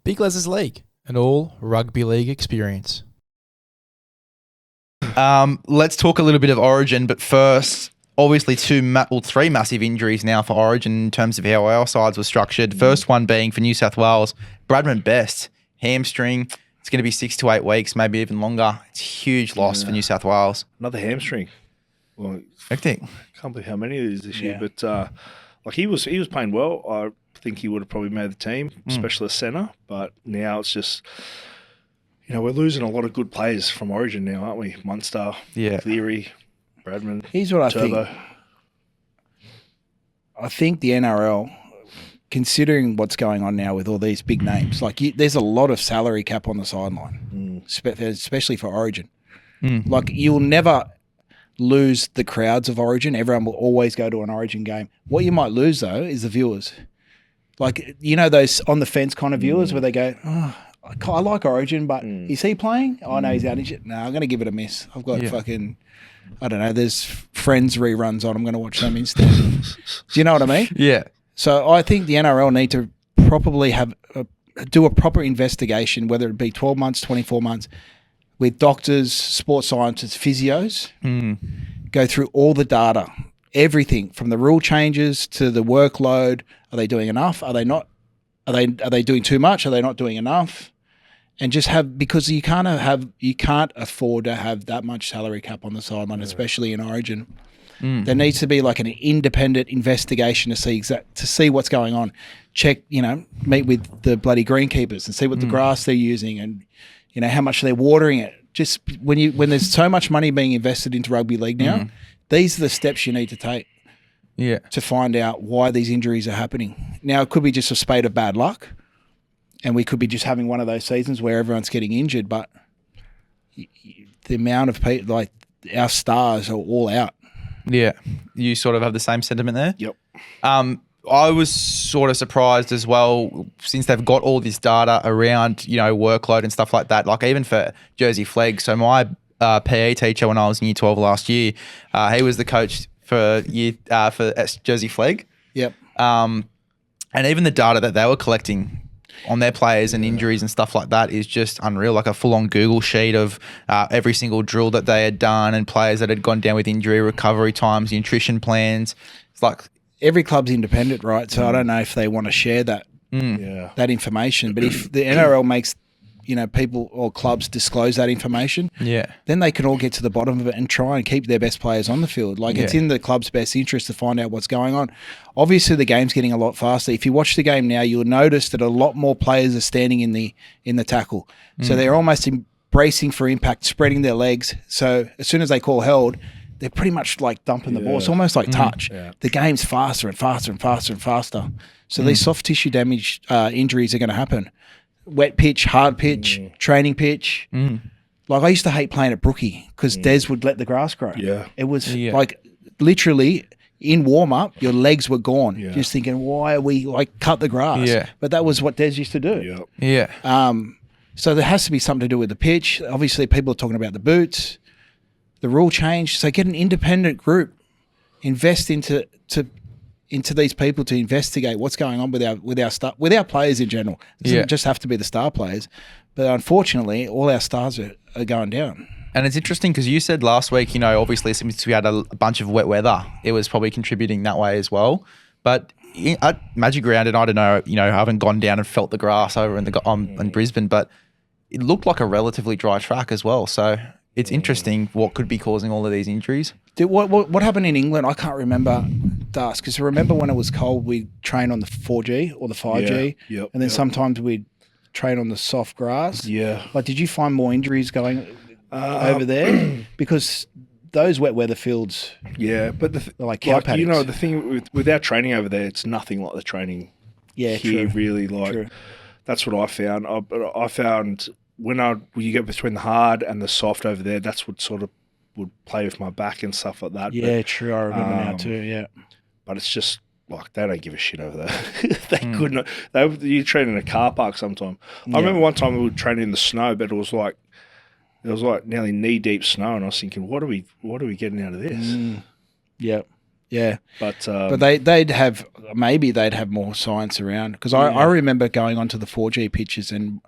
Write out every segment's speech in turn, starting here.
Big Lez's League, an all rugby league experience. Let's talk a little bit of Origin, but first, obviously three massive injuries now for Origin in terms of how our sides were structured. First one being for New South Wales, Bradman Best, hamstring. It's going to be 6 to 8 weeks, maybe even longer. It's a huge loss for New South Wales. Another hamstring. Well, Hectic. Can't believe how many it is this year, but he was playing well. I think he would have probably made the team, especially the centre. But now it's just, we're losing a lot of good players from Origin now, aren't we? Munster, Cleary, Bradman. Here's what Turbo. I think. I think the NRL, considering what's going on now with all these big names, there's a lot of salary cap on the sideline, especially for Origin. Like, you'll never lose the crowds of Origin. Everyone will always go to an Origin game. What you might lose, though, is the viewers. Like, those on the fence kind of viewers where they go, oh, I like Origin, but is he playing? Oh, no, he's out injured. No, I'm going to give it a miss. I've got fucking, I don't know, there's Friends reruns on. I'm going to watch them instead. Do you know what I mean? Yeah. So I think the NRL need to probably do a proper investigation, whether it be 12 months, 24 months, with doctors, sports scientists, physios, go through all the data, everything from the rule changes to the workload. Are they doing enough? Are they not? Are they doing too much? Are they not doing enough? And just because you can't afford to have that much salary cap on the sideline, especially in Origin. There needs to be like an independent investigation to see what's going on. Check, meet with the bloody greenkeepers and see what the grass they're using and how much they're watering it. Just when there's so much money being invested into rugby league now, these are the steps you need to take. Yeah. To find out why these injuries are happening. Now, it could be just a spate of bad luck, and we could be just having one of those seasons where everyone's getting injured, but the amount of people, like our stars, are all out. Yeah. You sort of have the same sentiment there? Yep. I was sort of surprised as well, since they've got all this data around, workload and stuff like that, like even for Jersey Flegg. So my PE teacher when I was in Year 12 last year, he was the coach for Jersey Flegg. Yep. And even the data that they were collecting on their players and injuries and stuff like that is just unreal, like a full-on Google sheet of every single drill that they had done and players that had gone down with injury, recovery times, nutrition plans. It's like every club's independent, right? So I don't know if they want to share that information. But if the NRL makes people or clubs disclose that information, then they can all get to the bottom of it and try and keep their best players on the field. Like it's in the club's best interest to find out what's going on. Obviously, the game's getting a lot faster. If you watch the game now, you'll notice that a lot more players are standing in the tackle. So they're almost bracing for impact, spreading their legs. So as soon as they call held, they're pretty much like dumping the ball. It's almost like touch. Yeah. The game's faster and faster and faster and faster. So these soft tissue damage injuries are going to happen. Wet pitch, hard pitch, training pitch. Like I used to hate playing at Brookie because Des would let the grass grow. Yeah. It was like literally in warm-up, your legs were gone. Yeah. Just thinking, why are we cut the grass? Yeah. But that was what Des used to do. Yeah. So there has to be something to do with the pitch. Obviously, people are talking about the boots, the rule change. So get an independent group, invest into these people to investigate what's going on with our players in general. It doesn't just have to be the star players, but unfortunately, all our stars are going down. And it's interesting because you said last week, obviously since we had a bunch of wet weather, it was probably contributing that way as well. But at Magic Ground, and I don't know, I haven't gone down and felt the grass over in Brisbane, but it looked like a relatively dry track as well. So it's interesting what could be causing all of these injuries. Dude, what happened in England? I can't remember, Darcy, because I remember when it was cold, we'd train on the 4G or the 5G, and then sometimes we'd train on the soft grass. Yeah. Like, did you find more injuries going over there? Because those wet weather fields, but like cow paddocks. The thing with our training over there, it's nothing like the training here. True. Really, that's what I found. I found when you get between the hard and the soft over there, that's what sort of would play with my back and stuff like that. Yeah, true. I remember now too. Yeah, but it's just like they don't give a shit over there. They could not. You train in a car park sometime. I remember one time we were training in the snow, but it was like nearly knee deep snow, and I was thinking, what are we getting out of this? Yeah. Yeah. But they'd have more science around because I remember going onto the 4G pitches and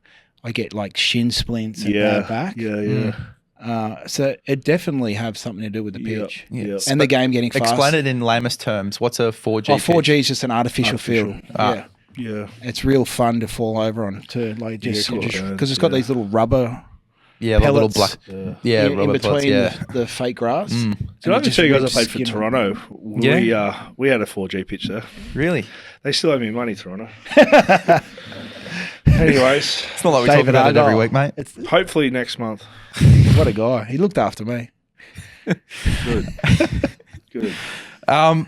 I get like shin splints and bad back. So it definitely have something to do with the pitch and the game getting fast. Explain it in lamest terms. What's a 4G? 4G is just an artificial field. Yeah, it's real fun to fall over on to like just because it's got these little rubber. Yeah, like little black. In rubber between pellets, the fake grass. Did I tell you guys I played for Toronto? We had a 4G pitch there. Really? They still owe me money, Toronto. Anyways, it's not like we talk about it every week, mate. Hopefully next month. What a guy! He looked after me. Good.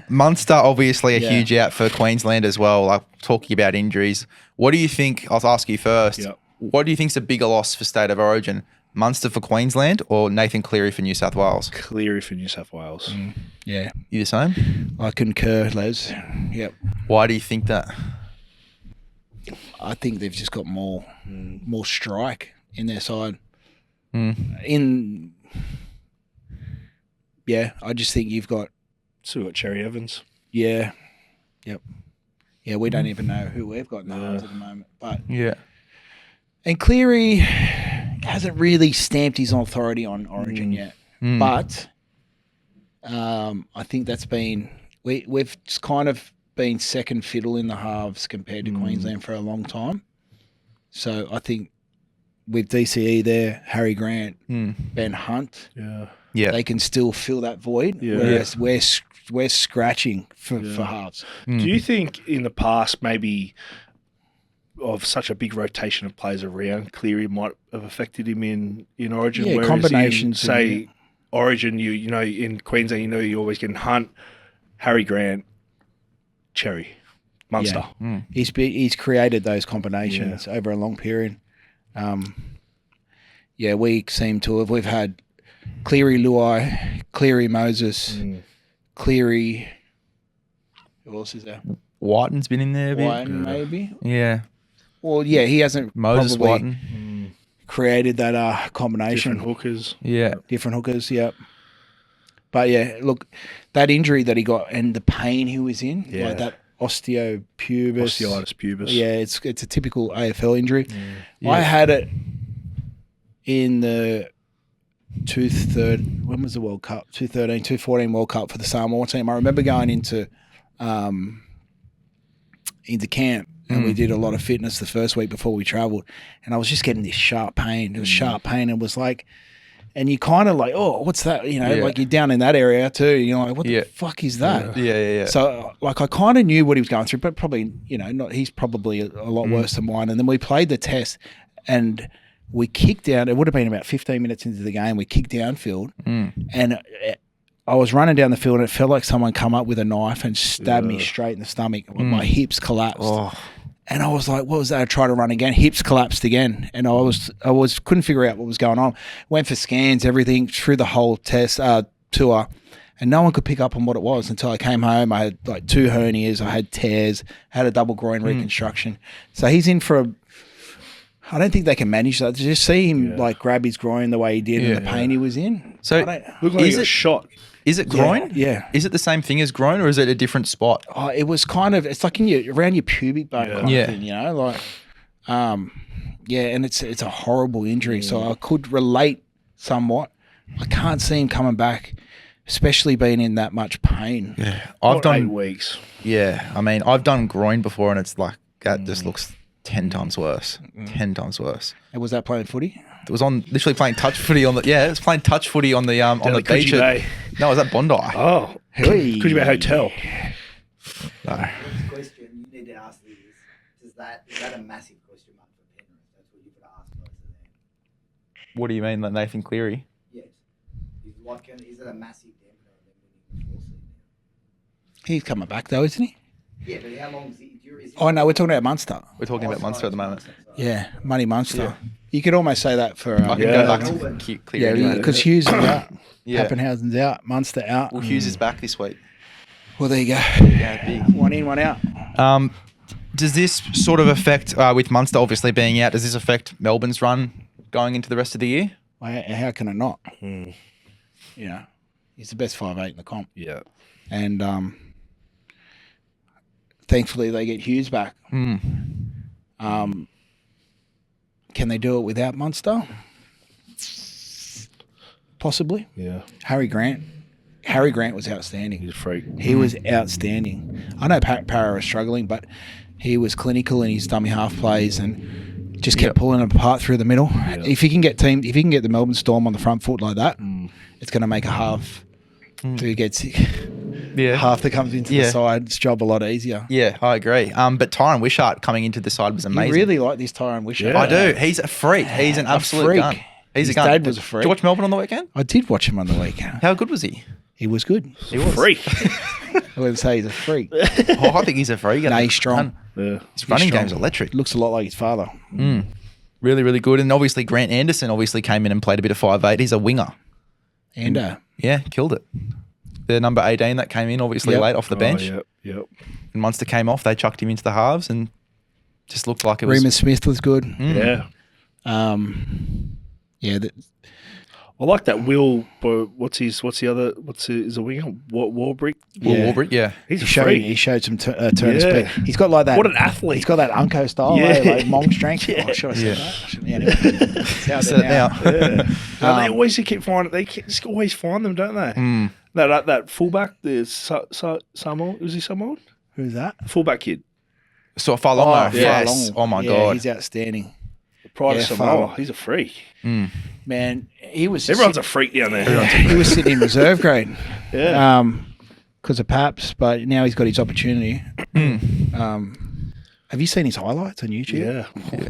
Munster, obviously a huge out for Queensland as well. Like talking about injuries, what do you think? I'll ask you first. Yep. What do you think's a bigger loss for State of Origin? Munster for Queensland or Nathan Cleary for New South Wales? Cleary for New South Wales. Yeah. You the same? I concur, Les. Yep. Why do you think that? I think they've just got more strike in their side. I just think you've got... So what, Cherry Evans? Yeah. Yep. Yeah, we don't even know who we've got in the halves at the moment. But and Cleary hasn't really stamped his authority on Origin yet. But I think that's been... We've just kind of been second fiddle in the halves compared to Queensland for a long time. So I think with DCE there, Harry Grant, Ben Hunt, they can still fill that void, whereas we're scratching for halves. Do you think in the past maybe of such a big rotation of players around, Cleary might have affected him in Origin? Yeah, whereas combinations. Say Origin, you know, in Queensland, you're always getting Hunt, Harry Grant, Cherry, Munster. Yeah. He's created those combinations over a long period. We seem to have. We've had Cleary Luai, Cleary Moses, Cleary. Who else is there? Whiten's been in there a bit. Whiten, maybe. Yeah. Well, he hasn't Moses probably Whiten created that combination. Different hookers. Yeah. Different hookers. Yeah. But look, that injury that he got and the pain he was in, like that osteitis pubis. Yeah, it's a typical AFL injury. Yeah. I had it in the when was the World Cup? 2013, 2014 World Cup for the Samoa team. I remember going into camp and we did a lot of fitness the first week before we travelled, and I was just getting this sharp pain. It was sharp pain. It was like, and you kind of like, oh, what's that? You know, like you're down in that area too. You're like, what the fuck is that? Yeah. So like I kind of knew what he was going through, but probably, not. He's probably a lot worse than mine. And then we played the test and we kicked down. It would have been about 15 minutes into the game. We kicked downfield and I was running down the field and it felt like someone come up with a knife and stabbed me straight in the stomach. My hips collapsed. Oh. And I was like, what was that? I tried to run again. Hips collapsed again. And I couldn't figure out what was going on. Went for scans, everything, through the whole test tour. And no one could pick up on what it was until I came home. I had like 2 hernias. I had tears. Had a double groin reconstruction. So he's in for I don't think they can manage that. To just see him like grab his groin the way he did and the pain he was in. So looked like he got shot. Is it groin? Yeah. Is it the same thing as groin or is it a different spot? Oh, it was kind of, it's like around your pubic bone kind of thing, like, and it's a horrible injury. So I could relate somewhat. I can't see him coming back, especially being in that much pain. Yeah. I've done 8 weeks. Yeah. I mean, I've done groin before and it's like, that just looks 10 times worse. 10 times worse. And was that playing footy? It was on literally playing touch footy on the it was playing touch footy on the beach. No, it was at Bondi. Oh, Coogee Bay Hotel. No. The question you need to ask is that a massive question mark for Penrith? That's what you've got to ask both of them. What do you mean, like Nathan Cleary? Yes. Is it a massive dampener on them winning the 4 seed now? He's coming back though, isn't he? Yeah, but how long is he? Oh no, we're talking about Munster. We're talking about Munster at the moment. Yeah, Money Munster. Yeah. You could almost say that for I can go back to Cleary. Yeah, because Hughes is out. Pappenhausen's out. Munster out. Well, Hughes is back this week. Well, there you go. Yeah, big. One in, one out. Does this sort of affect, with Munster obviously being out, does this affect Melbourne's run going into the rest of the year? Well, how can it not? He's the best 5'8" in the comp. Yeah. And thankfully they get Hughes back. Can they do it without Munster? Possibly. Yeah. Harry Grant was outstanding. He's a freak. He was outstanding. I know Parra was struggling, but he was clinical in his dummy half plays and just kept pulling them apart through the middle. Yep. If you can get the Melbourne Storm on the front foot like that, it's going to make a half who gets half that comes into the side's job a lot easier. Yeah, I agree. But Tyron Wishart coming into the side was amazing. You really like this Tyron Wishart. I do. He's a freak. He's an absolute gun. He's His a gun. dad was a freak. Did you watch Melbourne on the weekend? I did watch him on the weekend. How good was he? He was good. He was. Freak. I wouldn't say he's a freak. Oh, I think he's a freak. No, he's strong. His running game's electric. Looks a lot like his father. Really, really good. And obviously Grant Anderson obviously came in and played a bit of 5'8". He's a winger. And Yeah, killed it. The number 18 that came in obviously late off the bench. Yep. And Munster came off, they chucked him into the halves and just looked like it was... Remus Smith was good. Yeah. I like that Will, but what's a winger? Warbrick? Warbrick, yeah. He's a He freak. showed some turn of speed. He's got like that. What an athlete. He's got that Unco style, like Monk strength. Oh, should I say that? Anyway, it's out Said there it now. No, they always keep finding. They just always find them, don't they? That fullback, the Samoan. Was he Samoan? Who's that? Fullback kid. So Farlongo, yes. Farlongo. Oh my Yeah, God. he's outstanding. Pride of Samoa. Farlongo. He's a freak. Man, he was. Everyone's a freak down there. He was sitting in reserve grade. Yeah. Because of Paps, but now he's got his opportunity. Have you seen his highlights on YouTube? Yeah.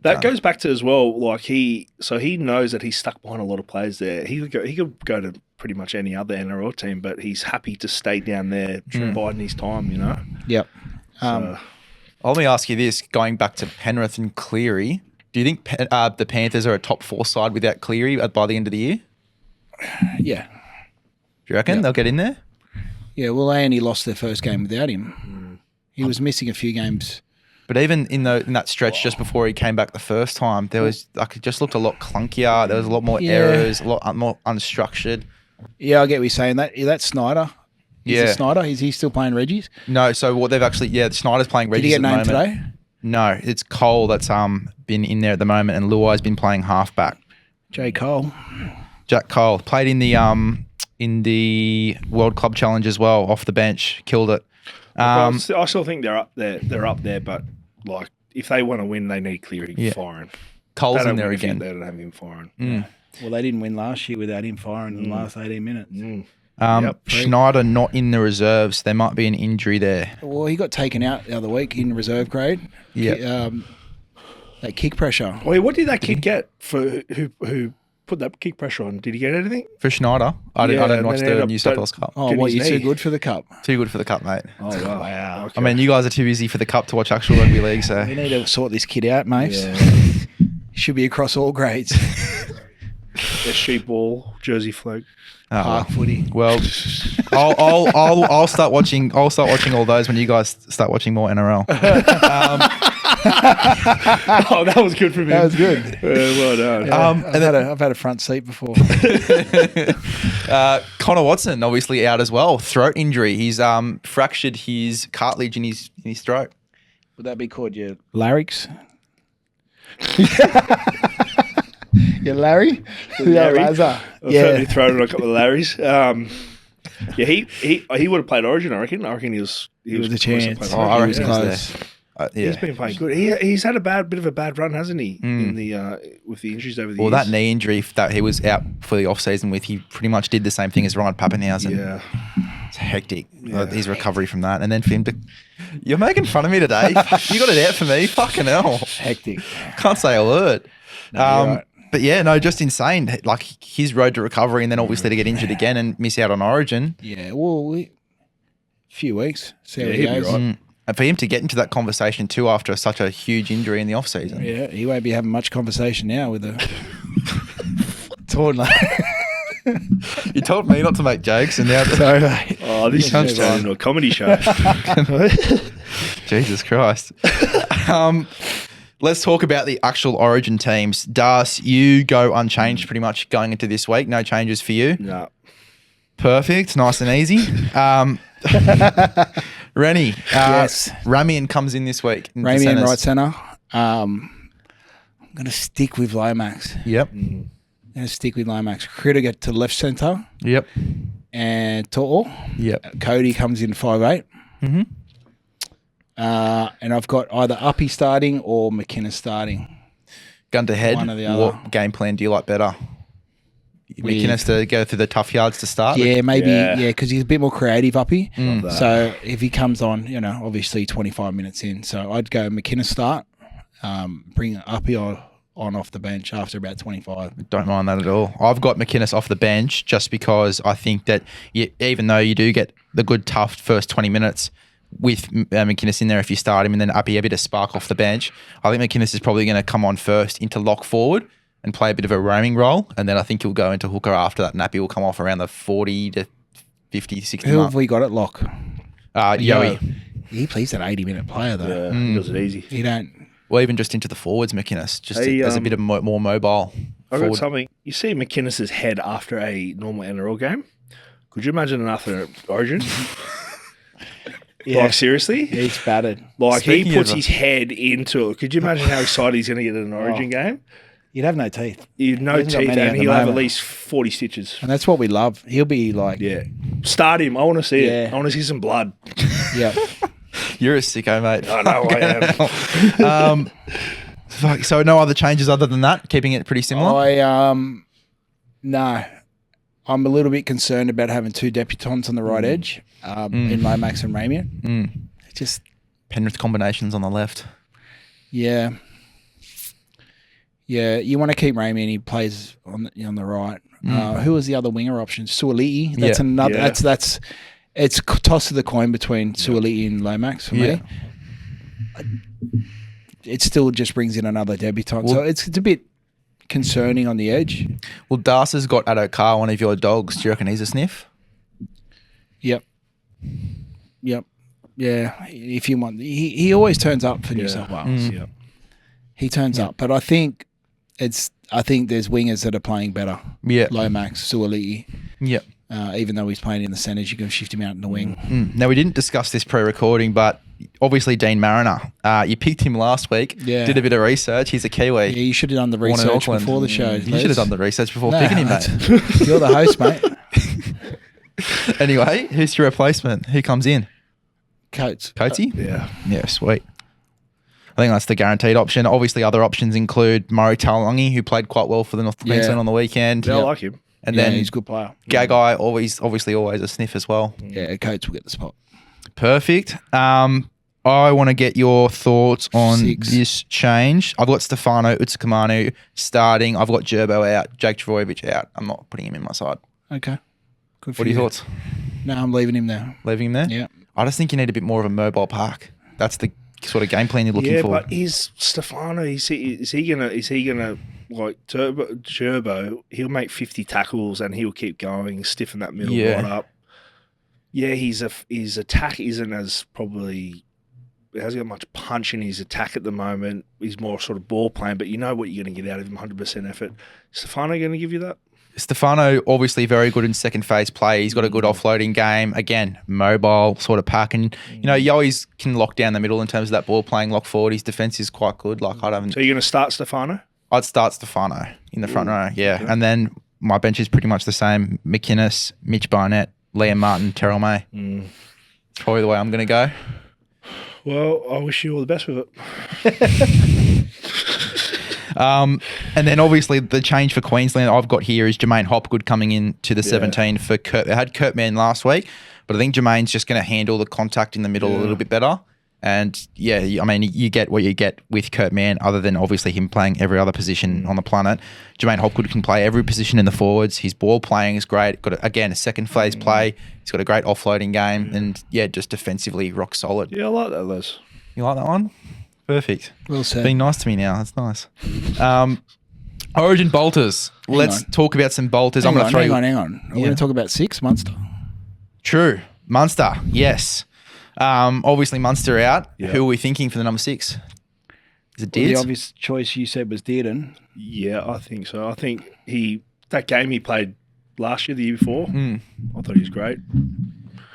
That goes back to as well, like he knows that he's stuck behind a lot of players there. He could go to pretty much any other NRL team, but he's happy to stay down there biding his time, you know? Yep. Let me ask you this, going back to Penrith and Cleary, do you think the Panthers are a top 4 side without Cleary by the end of the year? Yeah. Do you reckon they'll get in there? Yeah, well, they only lost their first game without him. He was missing a few games. But even in that stretch just before he came back the first time, there was it just looked a lot clunkier. There was a lot more errors, a lot more unstructured. Yeah, I get what you're saying. That's Snyder. Is it Snyder? Is he still playing Reggie's? No, so what they've actually Snyder's playing Reggie's Did he get named today? No, it's Cole that's been in there at the moment, and Luai's been playing halfback. Jack Cole played in the World Club Challenge as well, off the bench, killed it. I still think they're up there. They're up there, but like if they want to win, they need Cleary firing. Cole's in there again. They don't have him firing. Well, they didn't win last year without him firing in the last 18 minutes. Schneider not in the reserves. There might be an injury there. Well, he got taken out the other week in reserve grade. Yeah. That kick pressure. Wait, what did that kid get for who put that kick pressure on? Did he get anything? For Schneider? I didn't watch the New South Wales Cup. Oh, what, you're too good for the Cup? Too good for the Cup, mate. Oh, wow. Okay. I mean, you guys are too busy for the Cup to watch actual rugby league, so... We need to sort this kid out, mate. Yeah. Should be across all grades. SG ball, Jersey flag. Park footy. Well, I'll start watching. I'll start watching all those when you guys start watching more NRL. Oh, that was good for me. That was good. Well done. Yeah, I've had a front seat before. Connor Watson obviously out as well. Throat injury. He's fractured his cartilage in his throat. Would that be called your larynx? Yeah, Larry? Larry. Lazar. Yeah. Thrown on a couple of Larrys. Yeah, he would have played Origin, I reckon. I reckon he was a chance. I reckon he's close. there. He's been playing good. He's had a bit of a bad run, hasn't he? In the with the injuries over the years. Well, that knee injury that he was out for the off season with, he pretty much did the same thing as Ryan Pappenhausen. Yeah, it's hectic. His recovery from that, and then for him to, you're making fun of me today. You got it out for me. Fucking hell, hectic. Can't say a word. No, you're right. But yeah, no, just insane. Like his road to recovery, and then obviously to get injured again and miss out on Origin. Yeah, well, a few weeks. See how he he'll be goes. right. And for him to get into that conversation too after such a huge injury in the off season. Yeah, he won't be having much conversation now with a torn leg. You told me not to make jokes, and now Sorry, mate. Oh, this sounds turned into a comedy show. Jesus Christ. Let's talk about the actual Origin teams. Darcy, you go unchanged pretty much going into this week. No changes for you. No. Perfect. Nice and easy. Reni, Yes. Ramian comes in this week. Ramian right centre. I'm going to stick with Lomax. Yep. I'm going to stick with Lomax. Critter to left centre. Yep. And To'o. Yep. Cody comes in 5'8". Mm-hmm. And I've got either Uppy starting or McInnes starting. Gun to head, One or the what other. game plan do you like better? McInnes to go through the tough yards to start? Yeah, maybe. Yeah. Yeah, because he's a bit more creative, Uppy. Love that. So if he comes on, obviously 25 minutes in. So I'd go McInnes start, bring Uppy on off the bench after about 25. Don't mind that at all. I've got McInnes off the bench just because I think that even though you do get the good tough first 20 minutes with McInnes in there if you start him and then Uppy a bit of spark off the bench, I think McInnes is probably going to come on first into lock forward and play a bit of a roaming role, and then I think he'll go into hooker after that. Nappy will come off around the 40 to 50, 60 Who mark. have we got at lock? Yoey. He plays an 80-minute player, though. Yeah, he does it easy. He don't... Well, even just into the forwards, McInnes, just Hey, as a bit of more mobile I got forward. something. You see McInnes' head after a normal NRL game? Could you imagine after Origin? Yeah. Like, seriously? He's battered. Like, Speaking he puts of- his head into it. Could you imagine how excited he's going to get at an Origin game? He'd have no teeth. You've no He hasn't got teeth, many at and the he'll have at moment. least 40 stitches. And that's what we love. He'll be like... Yeah. Start him. I want to see it. Yeah. I want to see some blood. Yeah. You're a sicko, mate. I know I am. Fuck, so no other changes other than that? Keeping it pretty similar? No. I'm a little bit concerned about having two debutants on the right edge in Lomax and Ramian. Just... Penrith combinations on the left. Yeah. Yeah, you want to keep Ramian. He plays on the right. Who was the other winger option? Suoli'i. That's Yeah. another. Yeah. That's it's toss of the coin between Suoli'i and Lomax for me. It still just brings in another debutant, so it's a bit concerning on the edge. Well, Darcy's got Addo-Carr, one of your dogs. Do you reckon he's a sniff? Yep. Yeah. If you want, he always turns up for New South Wales. Yeah. He turns up, but I think there's wingers that are playing better. Yeah. Lomax, Suoli'i. Yep. Even though he's playing in the centres, you can shift him out in the wing. Now, we didn't discuss this pre-recording, but obviously Dean Mariner, you picked him last week, Yeah. did a bit of research. He's a Kiwi. Yeah, you should have done the Born in research Auckland. before the show. You should have done the research before No, picking him, mate. You're the host, mate. Anyway, who's your replacement? Who comes in? Coates. Coatsy? Yeah. Yeah, sweet. I think that's the guaranteed option. Obviously, other options include Murray Taulagi, who played quite well for the North Queensland on the weekend. Yeah, I like him. And Yeah, then he's a good player. Gagai, obviously always a sniff as well. Yeah, Coates will get the spot. Perfect. I want to get your thoughts on 6. this change. I've got Stefano Utsukamanu starting. I've got Gerbo out. Jake Trbojevic out. I'm not putting him in my side. Okay. Good for What are your you. thoughts? No, I'm leaving him there. Leaving him there? Yeah. I just think you need a bit more of a mobile park. That's the sort of game plan you're looking Yeah, for. but is Stefano? Is he gonna like Gerbo? He'll make 50 tackles and he'll keep going, stiffen that middle right up. Yeah, his attack isn't as probably. He hasn't got much punch in his attack at the moment. He's more sort of ball playing, but you know what you're going to get out of him, 100% effort. Stefano going to give you that? Stefano, obviously very good in second phase play. He's got a good offloading game. Again, mobile sort of pack. And, Yoey's can lock down the middle in terms of that ball playing lock forward. His defence is quite good. So you're going to start Stefano? I'd start Stefano in the front row, yeah. Okay. And then my bench is pretty much the same. McInnes, Mitch Barnett, Liam Martin, Terrell May. It's probably the way I'm going to go. Well, I wish you all the best with it. And then obviously the change for Queensland I've got here is Jermaine Hopgood coming in to the 17 for Kurt. They had Kurt Mann last week, but I think Jermaine's just going to handle the contact in the middle a little bit better. And I mean, you get what you get with Kurt Mann, other than obviously him playing every other position on the planet. Jermaine Hopgood can play every position in the forwards. His ball playing is great. Got a second phase play. He's got a great offloading game, and just defensively rock solid. Yeah, I like that, Les. You like that one? Perfect. Well said. Being nice to me now. That's nice. Origin bolters. Let's talk about some bolters. Hang I'm going to throw hang on. We're going to talk about 6, Munster. True. Munster. Yes. Obviously Munster out. Yeah. Who are we thinking for the number 6? Is it Well, the Deeds? obvious choice you said was Dearden. Yeah, I think so. I think that game he played last year, the year before. I thought he was great.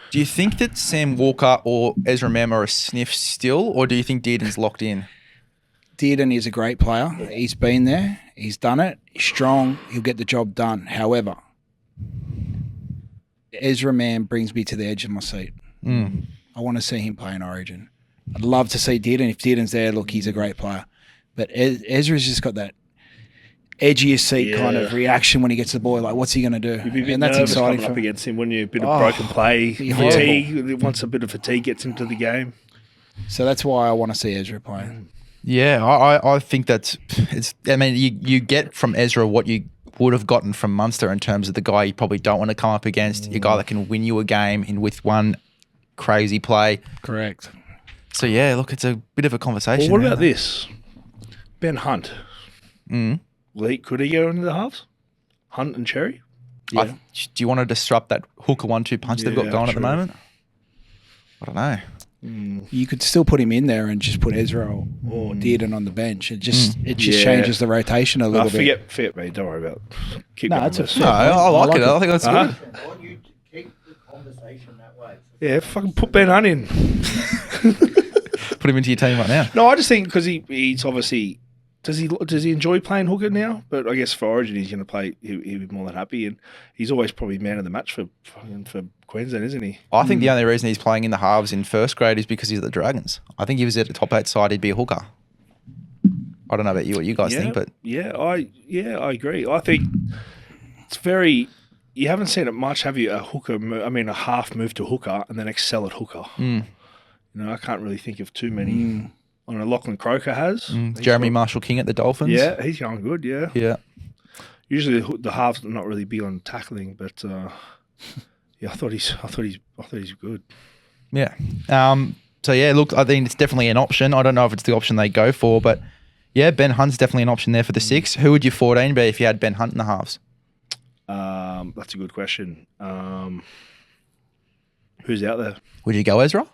Do you think that Sam Walker or Ezra Mem are a sniff still, or do you think Dearden's locked in? Dearden is a great player. He's been there. He's done it. He's strong. He'll get the job done. However, Ezra Mann brings me to the edge of my seat. I want to see him play in Origin. I'd love to see Dearden. If Dearden's there, look, he's a great player. But Ezra's just got that edgiest seat kind of reaction when he gets the ball. Like, what's he going to do? You'd be a bit and that's nervous exciting coming for up against him, wouldn't you? A bit of broken play, fatigue. Once a bit of fatigue gets into the game. So that's why I want to see Ezra play. Yeah, I think that's it's. I mean, you get from Ezra what you would have gotten from Munster in terms of the guy you probably don't want to come up against, your guy that can win you a game in with one crazy play. Correct. So yeah, look, it's a bit of a conversation. Well, what about this? Ben Hunt. Could he go into the halves? Hunt and Cherry? Yeah. Do you want to disrupt that hooker 1-2 punch they've got going at the moment? I don't know. You could still put him in there and just put Ezra or Dearden on the bench. It just changes the rotation a little bit. Forget me. Don't worry about it. I like it. I think that's good. I want you to keep the conversation that way. Yeah, fucking put Ben Hunt in. Put him into your team right now. No, I just think because he's obviously does he enjoy playing hooker now? But I guess for Origin he's going to play. He'll be more than happy, and he's always probably man of the match for Queensland, isn't he? I think the only reason he's playing in the halves in first grade is because he's at the Dragons. I think if he was at the top 8 side, he'd be a hooker. I don't know about you, what you guys think, but I agree. I think it's very. You haven't seen it much, have you? A half move to hooker and then excel at hooker. You know, I can't really think of too many. I know Lachlan Croker has. Jeremy Marshall King at the Dolphins. Yeah, he's going good. Yeah. Yeah. Usually the halves are not really big on tackling, but I thought he's good. Yeah. So yeah, look, I think it's definitely an option. I don't know if it's the option they go for, but yeah, Ben Hunt's definitely an option there for the 6. Who would your 14 be if you had Ben Hunt in the halves? That's a good question. Who's out there? Would you go Ezra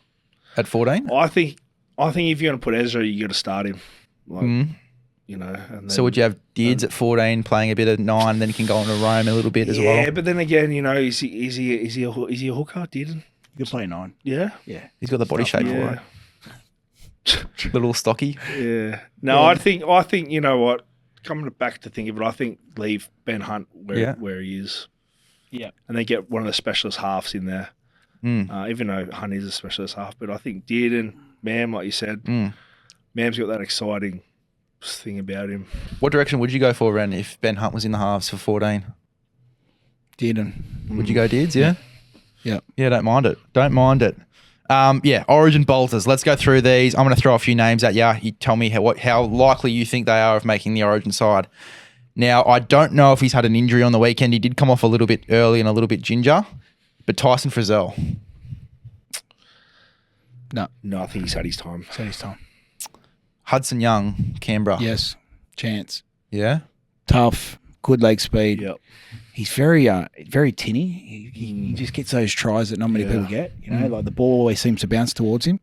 at 14? I think if you're going to put Ezra, you got to start him. You know. And then, so would you have Deards at 14 playing a bit of 9, then he can go on to roam a little bit as well? Yeah, but then again, you know, is he a hooker, Dearden? You can play 9. Yeah? Yeah. He's got the body shape for it. Little stocky. Yeah. No, I think you know what? Coming back to think of it, I think leave Ben Hunt where he is. Yeah. And then get one of the specialist halves in there. Even though Hunt is a specialist half, but I think Dearden, Mam, like you said, Mam's got that exciting thing about him. What direction would you go for, Ren, if Ben Hunt was in the halves for 14? Dearden. Would you go Deards, yeah? Yeah. Yeah, don't mind it. Origin bolters. Let's go through these. I'm going to throw a few names at you. You tell me how likely you think they are of making the Origin side. Now, I don't know if he's had an injury on the weekend. He did come off a little bit early and a little bit ginger. But Tyson Frizzell. No, I think he's had his time. Hudson Young, Canberra. Yes. Chance. Yeah? Tough. Good leg speed. Yep. He's very tinny. He just gets those tries that not many people get. You know, like the ball always seems to bounce towards him.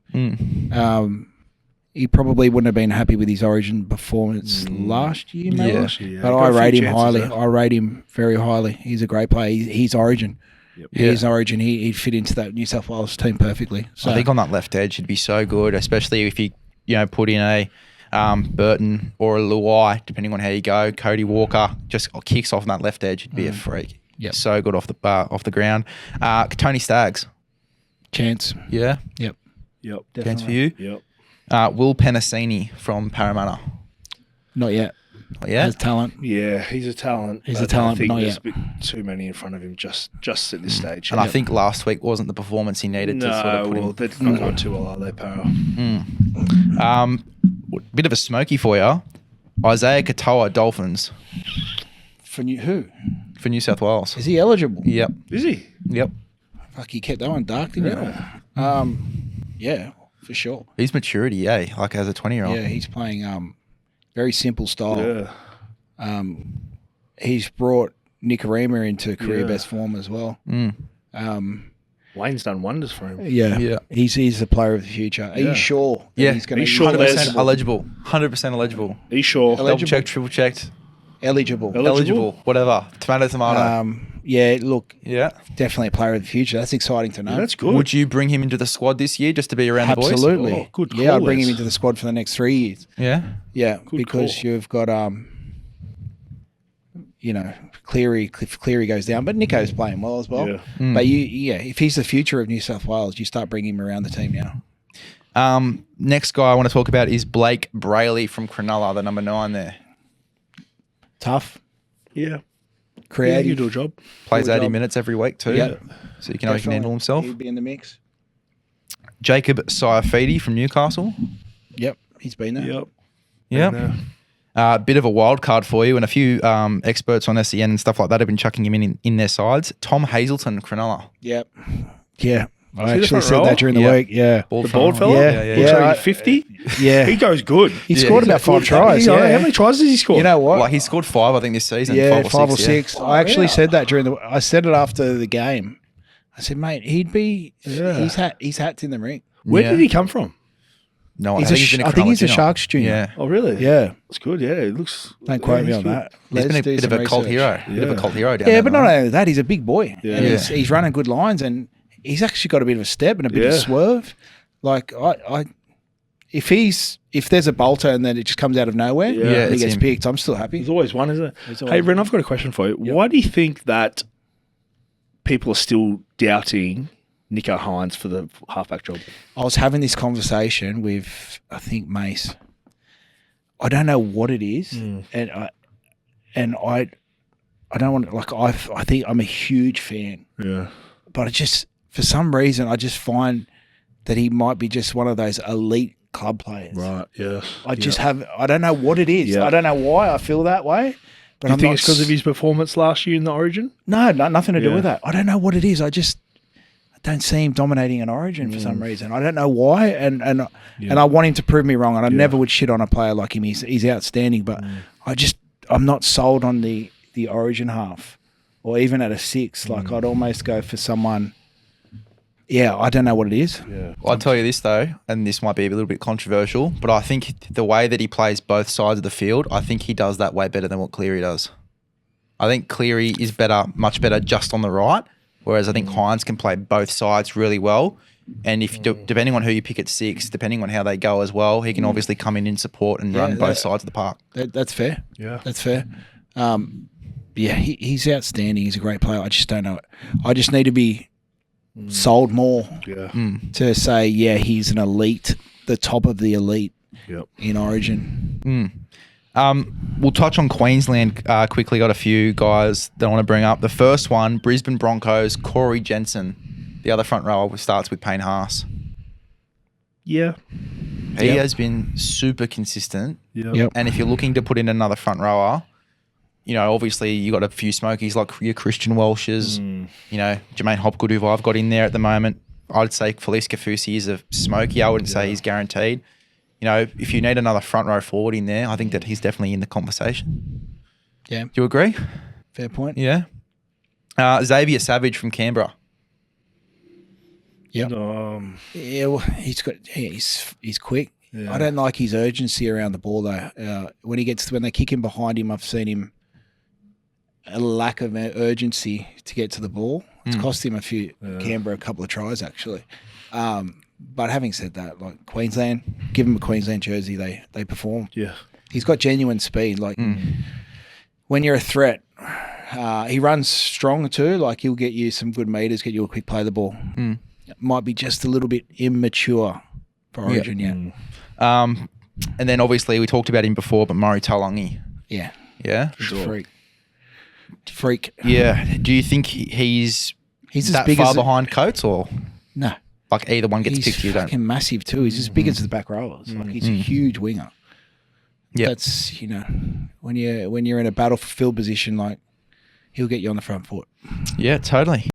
He probably wouldn't have been happy with his Origin performance last year, maybe. Yeah. But I rate him highly. I rate him very highly. He's a great player. He's Origin. Yep. He's Origin. He'd fit into that New South Wales team perfectly. So I think on that left edge he'd be so good, especially if you put in a Burton or a Luai, depending on how you go. Cody Walker just kicks off on that left edge. He'd be a freak. Yep. So good off the ground. Tony Staggs. Chance. Yeah. Yep. Chance for you. Yep. Will Penasini from Parramatta. Not yet. Yeah. Has talent. Yeah, he's a talent. He's a talent, I think but not there's yet. a bit too many in front of him just at this stage. And I think last week wasn't the performance he needed to sort of put him. They're not going too well, are they, Para? Bit of a smoky for you. Isaiah Katoa, Dolphins. For who? For New South Wales. Is he eligible? Yep. Is he? Yep. Fuck, he kept that one dark, didn't he? Yeah, for sure. He's maturity, like as a 20-year-old. Yeah, he's playing very simple style. Yeah. He's brought Nicarima into career best form as well. Wayne's done wonders for him. Yeah. He's the player of the future. Are you sure? Yeah, he's going to he's sure 100% eligible. 100% eligible. Are you sure? Double checked, triple checked. eligible. Eligible. Whatever. Tomato. Yeah, look, Yeah. definitely a player of the future. That's exciting to know. Yeah, that's good. Would you bring him into the squad this year just to be around the boys? Absolutely. Oh, good Yeah, I'll call, bring him Les. into the squad for the next 3 years. Yeah. Yeah, Good because call. you've got Cleary. If Cleary goes down, but Nico's playing well as well. Yeah. But if he's the future of New South Wales, you start bringing him around the team now. Next guy I want to talk about is Blake Brayley from Cronulla, the number 9 there. Tough, Yeah. creative. You do a job. Plays Good 80 job. minutes every week too. Yep. So you can always handle himself. He'd be in the mix. Jacob Saifidi from Newcastle. Yep, he's been there. Yep. Yeah. Bit of a wild card for you, and a few experts on SEN and stuff like that have been chucking him in their sides. Tom Hazelton, Cronulla. Yep. Yeah. I he the actually front said rower? that during the Yeah. week. Yeah. The bald fella? Yeah. Looks like I- he's 50. Yeah. He goes good. He scored about 5 tries. How Yeah. many tries does he score? You know what? Like he scored 5, I think, this season. Yeah, 5 5 or yeah. 6. I actually said that I said it after the game. I said, mate, he'd be. Yeah. His hat's in the ring. Where Yeah. did he come from? No, I I think he's been a I think he's a Cronulla Sharks junior. Yeah. Oh, really? Yeah. That's good. Yeah, it looks. Don't quote me he's on good. that. He's been a Let's do bit of some a cult research. hero. Bit of a Yeah. cult hero down Yeah, there. but not only that, he's a big boy. Yeah. And he's running good lines, and he's actually got a bit of a step and a bit of Yeah. swerve. Like if there's a bolter and then it just comes out of nowhere, Yeah, and he it's gets him. picked, I'm still happy. There's always one, isn't There's there? always Hey, Ren, I've got a question for you. Why do you think that people are still doubting Nico Hines for the halfback job? I was having this conversation with, I think, Mace. I don't know what it is, and I don't want to, like, I think I'm a huge fan, Yeah. but I just, for some reason, I just find that he might be just one of those elite club players. Right. Yes. I don't know what it is. Yeah. I don't know why I feel that way. But Do you I'm think not it's because of his performance last year in the Origin? No, nothing to do Yeah. with that. I don't know what it is. I don't see him dominating an Origin for some reason. I don't know why, and I want him to prove me wrong. And I never would shit on a player like him. He's outstanding, but I'm not sold on the Origin half, or even at a 6. Like I'd almost go for someone. Yeah, I don't know what it is. Yeah. I'll tell you this though, and this might be a little bit controversial, but I think the way that he plays both sides of the field, I think he does that way better than what Cleary does. I think Cleary is much better just on the right, whereas I think Hines can play both sides really well. And if depending on who you pick at 6, depending on how they go as well, he can obviously come in support and run both sides of the park. That's fair. Yeah. That's fair. Yeah, he's outstanding. He's a great player. I just don't know it. I just need to be sold more Yeah. to say, yeah, he's an elite, the top of the elite Yep. in Origin. We'll touch on Queensland quickly. Got a few guys that I want to bring up. The first one, Brisbane Broncos, Corey Jensen. The other front rower starts with Payne Haas. Yeah. He has been super consistent. Yep. And if you're looking to put in another front rower, you know, obviously you got a few smokies like your Christian Welsh's, you know, Jermaine Hopgood, who I've got in there at the moment. I'd say Felice Kafusi is a smoky. I wouldn't say he's guaranteed. You know, if you need another front row forward in there, I think that he's definitely in the conversation. Yeah. Do you agree? Fair point. Yeah. Xavier Savage from Canberra. Yep. Yeah, well, he's quick. Yeah. I don't like his urgency around the ball though. When they kick him behind him, I've seen him a lack of urgency to get to the ball. It's cost him Canberra a couple of tries actually. But having said that, like Queensland, give him a Queensland jersey, they perform. Yeah. He's got genuine speed. Like when you're a threat, he runs strong too. Like he'll get you some good meters, get you a quick play the ball. Might be just a little bit immature for Origin yet. And then obviously we talked about him before, but Murray Taulagi. Yeah. Yeah. Freak. Yeah. Do you think he's He's as that big far as behind Coates, or no. like either one gets He's picked? You don't. fucking massive too. He's as big as the back rowers. Like he's a huge winger. Yeah. That's when you're in a battlefield position, like he'll get you on the front foot. Yeah, totally.